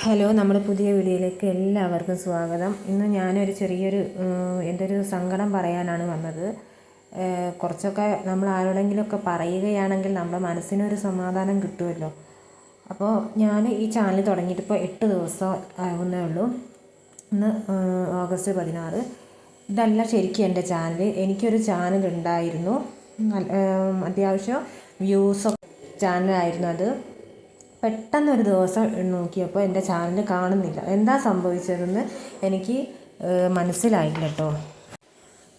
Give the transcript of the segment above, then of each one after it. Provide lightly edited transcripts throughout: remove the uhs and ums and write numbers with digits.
Hello, നമ്മുടെ പുതിയ വീഡിയോയിലേക്ക് എല്ലാവർക്കും സ്വാഗതം. ഇന്ന് ഞാനൊരു ചെറിയൊരു എൻ്റെ ഒരു സങ്കടം പറയാനാണ് വന്നത്. കുറച്ചൊക്കെ നമ്മൾ ആരോടെങ്കിലുമൊക്കെ പറയുകയാണെങ്കിൽ നമ്മുടെ മനസ്സിനൊരു സമാധാനം കിട്ടുമല്ലോ. അപ്പോൾ ഞാൻ ഈ ചാനൽ തുടങ്ങിയിട്ട് ഇപ്പോൾ 8 ദിവസം ആവുന്നേ ഉള്ളൂ. ഇന്ന് ഓഗസ്റ്റ് 16. ഇതല്ല ശരിക്കും എൻ്റെ ചാനൽ. എനിക്കൊരു ചാനൽ ഉണ്ടായിരുന്നു, അത്യാവശ്യം വ്യൂസൊക്കെ ചാനലായിരുന്നു അത്. പെട്ടെന്നൊരു ദിവസം നോക്കിയപ്പോൾ എൻ്റെ ചാനൽ കാണുന്നില്ല. എന്താ സംഭവിച്ചതെന്ന് എനിക്ക് മനസ്സിലായില്ല കേട്ടോ.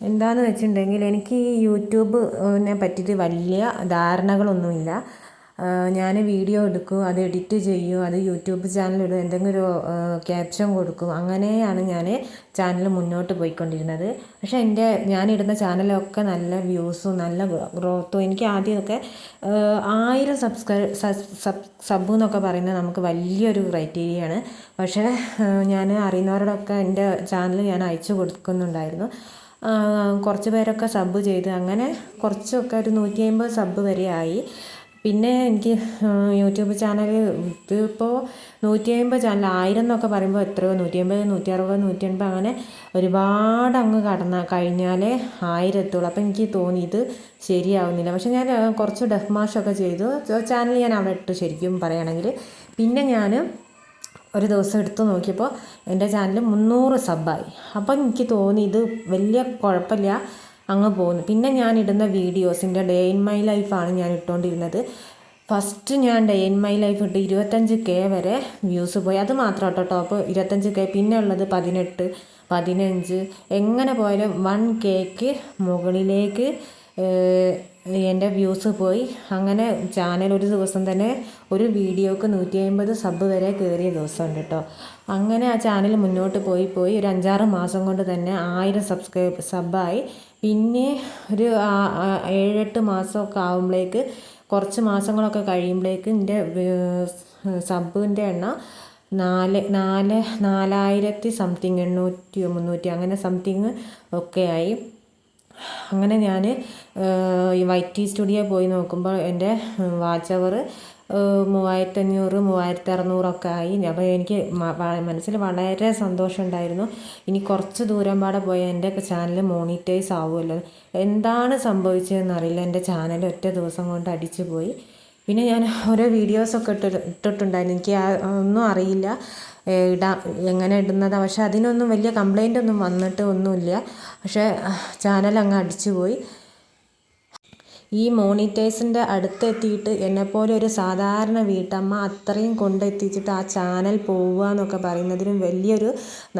എന്താണെന്ന് വെച്ചിട്ടുണ്ടെങ്കിൽ എനിക്ക് ഈ യൂട്യൂബിനെ പറ്റിയിട്ട് വലിയ ധാരണകളൊന്നുമില്ല. ഞാൻ വീഡിയോ എടുക്കും, അത് എഡിറ്റ് ചെയ്യും, അത് യൂട്യൂബ് ചാനലിടും, എന്തെങ്കിലും ഒരു ക്യാപ്ഷൻ കൊടുക്കും. അങ്ങനെയാണ് ഞാൻ ചാനൽ മുന്നോട്ട് പോയിക്കൊണ്ടിരുന്നത്. പക്ഷേ ഞാനിടുന്ന ചാനലൊക്കെ നല്ല വ്യൂസും നല്ല ഗ്രോത്തും. എനിക്ക് ആദ്യമൊക്കെ 1000 സബ് എന്നൊക്കെ പറയുന്നത് നമുക്ക് വലിയൊരു ക്രൈറ്റീരിയയാണ്. പക്ഷേ ഞാൻ അറിയുന്നവരോടൊക്കെ എൻ്റെ ചാനൽ ഞാൻ അയച്ചു കൊടുക്കുന്നുണ്ടായിരുന്നു. കുറച്ച് പേരൊക്കെ സബ് ചെയ്ത് അങ്ങനെ കുറച്ചൊക്കെ ഒരു 150 സബ് വരെ ആയി. പിന്നെ എനിക്ക് യൂട്യൂബ് ചാനൽ ഇതിപ്പോൾ 150 ചാനൽ 1000 എന്നൊക്കെ പറയുമ്പോൾ എത്രയോ 150, 160, 180 അങ്ങനെ ഒരുപാട് അങ്ങ് കഴിഞ്ഞാലേ 1000 എത്തുള്ളൂ. അപ്പോൾ എനിക്ക് തോന്നി ഇത് ശരിയാവുന്നില്ല. പക്ഷെ ഞാൻ കുറച്ച് ഡഫ് മാഷൊക്കെ ചെയ്തു. ചാനൽ ഞാൻ അവിടെ ഇട്ടു ശരിക്കും പറയുകയാണെങ്കിൽ. പിന്നെ ഞാൻ ഒരു ദിവസം എടുത്ത് നോക്കിയപ്പോൾ എൻ്റെ ചാനൽ 300 സബ്ബായി. അപ്പം എനിക്ക് തോന്നി ഇത് വലിയ കുഴപ്പമില്ല, അങ്ങ് പോകുന്നു. പിന്നെ ഞാൻ ഇടുന്ന വീഡിയോസിൻ്റെ ഡേ ഇൻ മൈ ലൈഫാണ് ഞാൻ ഇട്ടുകൊണ്ടിരുന്നത്. ഫസ്റ്റ് ഞാൻ ഡേ ഇൻ മൈ ലൈഫ് ഇട്ട് 25K വരെ വ്യൂസ് പോയി. അത് മാത്രം കേട്ടോ ടോപ്പ് 25K. പിന്നെ ഉള്ളത് 18, 15, എങ്ങനെ പോയാലും 1Kക്ക് മുകളിലേക്ക് എൻ്റെ വ്യൂസ് പോയി. അങ്ങനെ ചാനൽ ഒരു ദിവസം തന്നെ ഒരു വീഡിയോക്ക് 150 സബ് വരെ കയറിയ ദിവസമുണ്ട് കേട്ടോ. അങ്ങനെ ആ ചാനൽ മുന്നോട്ട് പോയി ഒരു 5-6 മാസം കൊണ്ട് തന്നെ 1000 സബ്ബായി. പിന്നെ ഒരു 7-8 മാസമൊക്കെ ആകുമ്പോഴേക്ക്, കുറച്ച് മാസങ്ങളൊക്കെ കഴിയുമ്പോഴേക്ക് എൻ്റെ സബിൻ്റെ എണ്ണം 4000 സംതിങ്, 800, 300 അങ്ങനെ സംതിങ് ഒക്കെ ആയി. അങ്ങനെ ഞാൻ YT സ്റ്റുഡിയോ പോയി നോക്കുമ്പോൾ എൻ്റെ വാച്ച് അവർ 3500, 3600 ഒക്കെ ആയി. അപ്പോൾ എനിക്ക് മനസ്സിൽ വളരെ സന്തോഷമുണ്ടായിരുന്നു. ഇനി കുറച്ച് ദൂരം പാടെ പോയാൽ എൻ്റെ ചാനൽ മോണിറ്റൈസ് ആവുമല്ലോ. എന്താണ് സംഭവിച്ചതെന്നറിയില്ല, എൻ്റെ ചാനൽ ഒറ്റ ദിവസം കൊണ്ട് അടിച്ചു പോയി. പിന്നെ ഞാൻ ഓരോ വീഡിയോസൊക്കെ ഇട്ടിട്ടുണ്ടായിരുന്നു. എനിക്ക് ഒന്നും അറിയില്ല എങ്ങനെ ഇടുന്നതാണ്. പക്ഷെ അതിനൊന്നും വലിയ കംപ്ലൈൻ്റ് ഒന്നും വന്നിട്ട് ഒന്നുമില്ല. പക്ഷേ ചാനൽ അങ്ങ് അടിച്ചു പോയി. ഈ മോണിറ്റൈസിൻ്റെ അടുത്തെത്തിയിട്ട് എന്നെപ്പോലെ ഒരു സാധാരണ വീട്ടമ്മ അത്രയും കൊണ്ടെത്തിച്ചിട്ട് ആ ചാനൽ പോവുക എന്നൊക്കെ പറയുന്നതിനും വലിയൊരു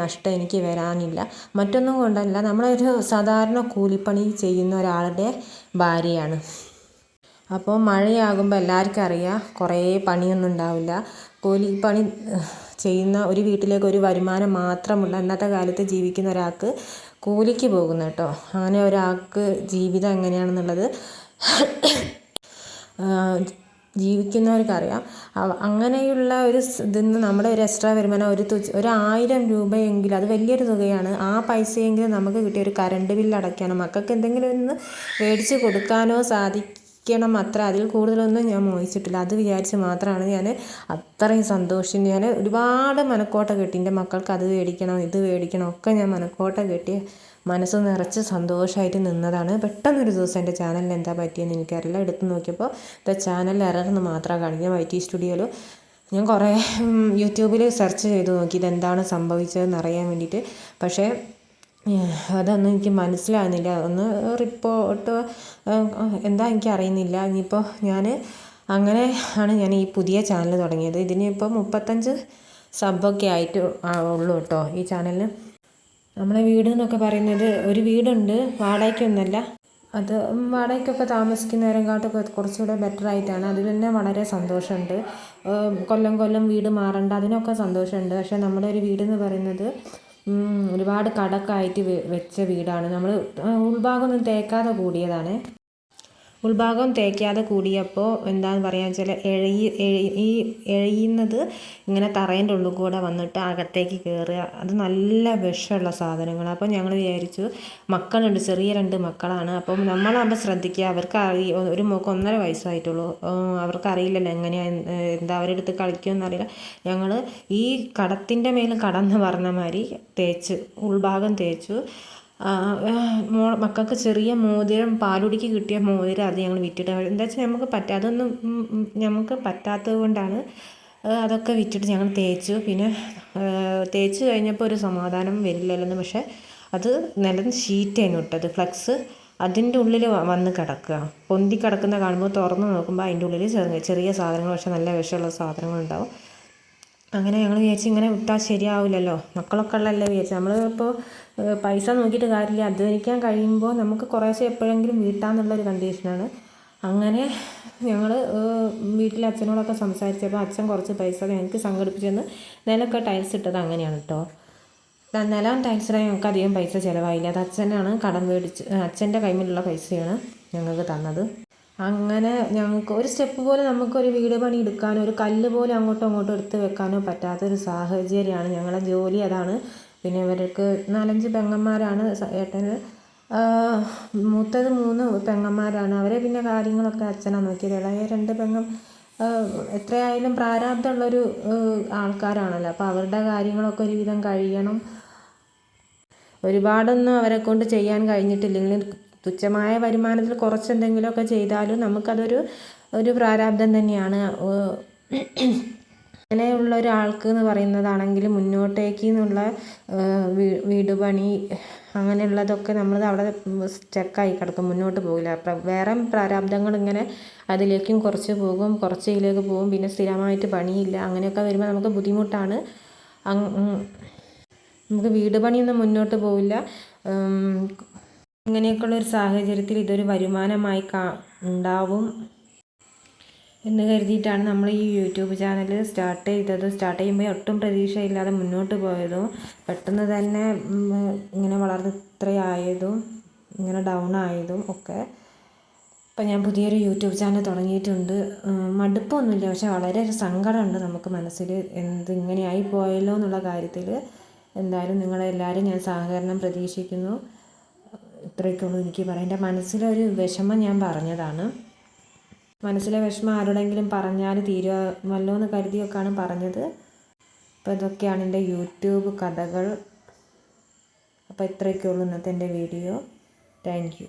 നഷ്ടം എനിക്ക് വരാനില്ല. മറ്റൊന്നും കൊണ്ടല്ല, നമ്മളൊരു സാധാരണ കൂലിപ്പണി ചെയ്യുന്ന ഒരാളുടെ ഭാര്യയാണ്. അപ്പോൾ മഴയാകുമ്പോൾ എല്ലാവർക്കും അറിയാം കുറേ പണിയൊന്നും ഉണ്ടാവില്ല. കൂലിപ്പണി ചെയ്യുന്ന ഒരു വീട്ടിലേക്ക് ഒരു വരുമാനം മാത്രമുള്ള ഇന്നത്തെ കാലത്ത് ജീവിക്കുന്ന ഒരാൾക്ക് കൂലിക്ക് പോകുന്നു കേട്ടോ. അങ്ങനെ ഒരാൾക്ക് ജീവിതം എങ്ങനെയാണെന്നുള്ളത് ജീവിക്കുന്നവർക്കറിയാം. അങ്ങനെയുള്ള ഒരു ഇതിന്ന് നമ്മുടെ ഒരു എക്സ്ട്രാ വരുമാനം ഒരു 1000 രൂപയെങ്കിലും, അത് വലിയൊരു തുകയാണ്. ആ പൈസയെങ്കിലും നമുക്ക് കിട്ടിയ ഒരു കറണ്ട് ബില്ല് അടയ്ക്കാനോ മക്കൾക്ക് എന്തെങ്കിലും ഒന്ന് മേടിച്ച് കൊടുക്കാനോ സാധിക്കണം. അത്ര അതിൽ കൂടുതലൊന്നും ഞാൻ മോഹിച്ചിട്ടില്ല. അത് വിചാരിച്ച് മാത്രമാണ് ഞാൻ അത്രയും സന്തോഷം. ഞാൻ ഒരുപാട് മനക്കോട്ട കെട്ടി, എൻ്റെ മക്കൾക്ക് അത് മേടിക്കണം ഇത് മേടിക്കണം ഒക്കെ ഞാൻ മനക്കോട്ട കെട്ടി മനസ്സ് നിറച്ച് സന്തോഷമായിട്ട് നിന്നതാണ്. പെട്ടെന്നൊരു ദിവസം എൻ്റെ ചാനലിന് എന്താ പറ്റിയെന്ന് എനിക്കറിയില്ല. എടുത്ത് നോക്കിയപ്പോൾ ചാനൽ എറർന്ന് മാത്രമാണ് കാണിക്കുക. YT സ്റ്റുഡിയോയിൽ ഞാൻ കുറേ യൂട്യൂബിൽ സെർച്ച് ചെയ്ത് നോക്കി ഇതെന്താണ് സംഭവിച്ചതെന്ന് അറിയാൻ വേണ്ടിയിട്ട്. പക്ഷേ അതൊന്നും എനിക്ക് മനസ്സിലാകുന്നില്ല. ഒന്ന് റിപ്പോർട്ട് എന്താ എനിക്ക് അറിയുന്നില്ല. ഇനിയിപ്പോൾ അങ്ങനെ ആണ് ഞാൻ ഈ പുതിയ ചാനൽ തുടങ്ങിയത്. ഇതിനിപ്പോൾ 35 സബ്ബൊക്കെ ആയിട്ട് ഉള്ളൂ കേട്ടോ ഈ ചാനലിന്. നമ്മളെ വീട് എന്നൊക്കെ പറയുന്നത് ഒരു വീടുണ്ട്, വാടകയ്ക്കൊന്നുമല്ല. അത് വാടകയ്ക്കൊക്കെ താമസിക്കുന്നവരെക്കാട്ടൊക്കെ കുറച്ചുകൂടെ ബെറ്റർ ആയിട്ടാണ്. അതിൽ തന്നെ വളരെ സന്തോഷമുണ്ട്. കൊല്ലം വീട് മാറണ്ട, അതിനൊക്കെ സന്തോഷമുണ്ട്. പക്ഷേ നമ്മുടെ ഒരു വീടെന്ന് പറയുന്നത് ഒരുപാട് കടക്കായിട്ട് വെച്ച വീടാണ്. നമ്മൾ ഉൾഭാഗമൊന്നും തേക്കാതെ കൂടിയതാണ്. ഉൾഭാഗം തേക്കാതെ കൂടിയപ്പോൾ എന്താണെന്ന് പറയാന്ന് വെച്ചാൽ ഈ എഴയുന്നത് ഇങ്ങനെ തറേൻ്റെ ഉള്ളിൽ കൂടെ വന്നിട്ട് അകത്തേക്ക് കയറുക. അത് നല്ല വിഷമുള്ള സാധനങ്ങളാണ്. അപ്പോൾ ഞങ്ങൾ വിചാരിച്ചു, മക്കളുണ്ട്, ചെറിയ 2 മക്കളാണ്. അപ്പം നമ്മളാകുമ്പോൾ ശ്രദ്ധിക്കുക. അവർക്ക് ഒരു മോൾക്ക് 1.5 വയസ്സായിട്ടുള്ളൂ. അവർക്കറിയില്ലല്ലോ എങ്ങനെയാണ് എന്താ അവരുടെ അടുത്ത് കളിക്കുമെന്നറിയില്ല. ഞങ്ങൾ ഈ കടത്തിൻ്റെ മേൽ കടന്ന് പറഞ്ഞ മാതിരി ഉൾഭാഗം തേച്ചു. മക്കൾക്ക് ചെറിയ മോതിരം, പാലുടിക്ക് കിട്ടിയ മോതിരം, അത് ഞങ്ങൾ വിറ്റിട്ട്, എന്താ വെച്ചാൽ നമുക്ക് പറ്റാത്തത് കൊണ്ടാണ് അതൊക്കെ വിറ്റിട്ട് ഞങ്ങൾ തേച്ചു. പിന്നെ തേച്ച് കഴിഞ്ഞപ്പോൾ ഒരു സമാധാനം വരില്ലല്ലോ. പക്ഷേ അത് നിലം ഷീറ്റായിരുന്നു ഇട്ടത്, ഫ്ലക്സ് അതിൻ്റെ ഉള്ളിൽ വന്ന് കിടക്കുക. പൊന്തി കിടക്കുന്ന കാണുമ്പോൾ തുറന്ന് നോക്കുമ്പോൾ അതിൻ്റെ ഉള്ളിൽ ചെറിയ സാധനങ്ങൾ, പക്ഷേ നല്ല വിഷമുള്ള സാധനങ്ങളുണ്ടാവും. അങ്ങനെ ഞങ്ങൾ വിചാരിച്ചു ഇങ്ങനെ വിട്ടാൽ ശരിയാവില്ലല്ലോ, മക്കളൊക്കെ ഉള്ളതല്ലേ വിചാരിച്ചു. നമ്മളിപ്പോൾ പൈസ നോക്കിയിട്ട് കാര്യമില്ല, അധ്വാനിക്കാൻ കഴിയുമ്പോൾ നമുക്ക് കുറേശ്ശെ എപ്പോഴെങ്കിലും വീട്ടാന്നുള്ളൊരു കണ്ടീഷനാണ്. അങ്ങനെ ഞങ്ങൾ വീട്ടിലെ അച്ഛനോടൊക്കെ സംസാരിച്ചപ്പോൾ അച്ഛൻ കുറച്ച് പൈസ ഞങ്ങൾക്ക് സംഘടിപ്പിച്ചെന്ന് നിലമൊക്കെ ടൈൽസ് ഇട്ടത് അങ്ങനെയാണ് കേട്ടോ. നിലം ടൈൽസിടാൻ ഞങ്ങൾക്ക് അധികം പൈസ ചിലവായില്ല. അത് അച്ഛനാണ് കടം മേടിച്ച്, അച്ഛൻ്റെ കൈമിലുള്ള പൈസയാണ് ഞങ്ങൾക്ക് തന്നത്. അങ്ങനെ ഞങ്ങൾക്ക് ഒരു സ്റ്റെപ്പ് പോലും നമുക്കൊരു വീട് പണി എടുക്കാനോ ഒരു കല്ല് പോലും അങ്ങോട്ടും ഇങ്ങോട്ടും എടുത്ത് വെക്കാനോ പറ്റാത്തൊരു സാഹചര്യമാണ്. ഞങ്ങളുടെ ജോലി അതാണ്. പിന്നെ ഇവർക്ക് 4-5 പെങ്ങന്മാരാണ്. ഏട്ടന് മൂത്തത് 3 പെങ്ങന്മാരാണ്. അവരെ പിന്നെ കാര്യങ്ങളൊക്കെ അച്ഛനാണ് നോക്കിയത്. ഇളയ 2 എത്രയായാലും പ്രാരാബ്ധമുള്ളൊരു ആൾക്കാരാണല്ലോ. അപ്പോൾ അവരുടെ കാര്യങ്ങളൊക്കെ ഒരുവിധം കഴിയണം. ഒരുപാടൊന്നും അവരെ കൊണ്ട് ചെയ്യാൻ കഴിഞ്ഞിട്ടില്ലെങ്കിൽ തുച്ഛമായ വരുമാനത്തിൽ കുറച്ചെന്തെങ്കിലുമൊക്കെ ചെയ്താലും നമുക്കതൊരു പ്രാരാബ്ധം തന്നെയാണ്. അങ്ങനെയുള്ള ഒരാൾക്ക് എന്ന് പറയുന്നതാണെങ്കിൽ മുന്നോട്ടേക്ക് എന്നുള്ള വീട് പണി അങ്ങനെയുള്ളതൊക്കെ നമ്മൾ അവിടെ സ്റ്റക്കായി കിടക്കും, മുന്നോട്ട് പോകില്ല. വേറെ പ്രാരാബ്ധങ്ങൾ ഇങ്ങനെ അതിലേക്കും കുറച്ച് പോകും, കുറച്ച് ഇതിലേക്ക് പോകും. പിന്നെ സ്ഥിരമായിട്ട് പണിയില്ല, അങ്ങനെയൊക്കെ വരുമ്പോൾ നമുക്ക് ബുദ്ധിമുട്ടാണ്. നമുക്ക് വീട് പണിയൊന്നും മുന്നോട്ട് പോവില്ല. ഇങ്ങനെയൊക്കെയുള്ളൊരു സാഹചര്യത്തിൽ ഇതൊരു വരുമാനമായി ഉണ്ടാവും എന്ന് കരുതിയിട്ടാണ് നമ്മൾ ഈ യൂട്യൂബ് ചാനൽ സ്റ്റാർട്ട് ചെയ്തത്. സ്റ്റാർട്ട് ചെയ്യുമ്പോൾ ഒട്ടും പ്രതീക്ഷയില്ലാതെ മുന്നോട്ട് പോയതും പെട്ടെന്ന് തന്നെ ഇങ്ങനെ വളർന്ന് ഇത്രയായതും ഇങ്ങനെ ഡൗൺ ആയതും ഒക്കെ. ഇപ്പം ഞാൻ പുതിയൊരു യൂട്യൂബ് ചാനൽ തുടങ്ങിയിട്ടുണ്ട്. മടുപ്പൊന്നുമില്ല, പക്ഷെ വളരെ ഒരു സങ്കടമുണ്ട് നമുക്ക് മനസ്സിൽ, ഇങ്ങനെയായി പോയല്ലോ എന്നുള്ള കാര്യത്തിൽ. എന്തായാലും നിങ്ങളെല്ലാവരും ഞാൻ സഹകരണം പ്രതീക്ഷിക്കുന്നു. ഇത്രയൊക്കെയുള്ളൂ എനിക്ക് പറയാം. എൻ്റെ മനസ്സിലൊരു വിഷമം ഞാൻ പറഞ്ഞതാണ്. മനസ്സിലെ വിഷമം ആരോടെങ്കിലും പറഞ്ഞാൽ തീരുമല്ലോ എന്ന് കരുതിയൊക്കെയാണ് പറഞ്ഞത്. അപ്പോൾ ഇതൊക്കെയാണ് എൻ്റെ യൂട്യൂബ് കഥകൾ. അപ്പോൾ ഇത്രയൊക്കെയുള്ളൂ ഇന്നത്തെ എൻ്റെ വീഡിയോ. Thank you.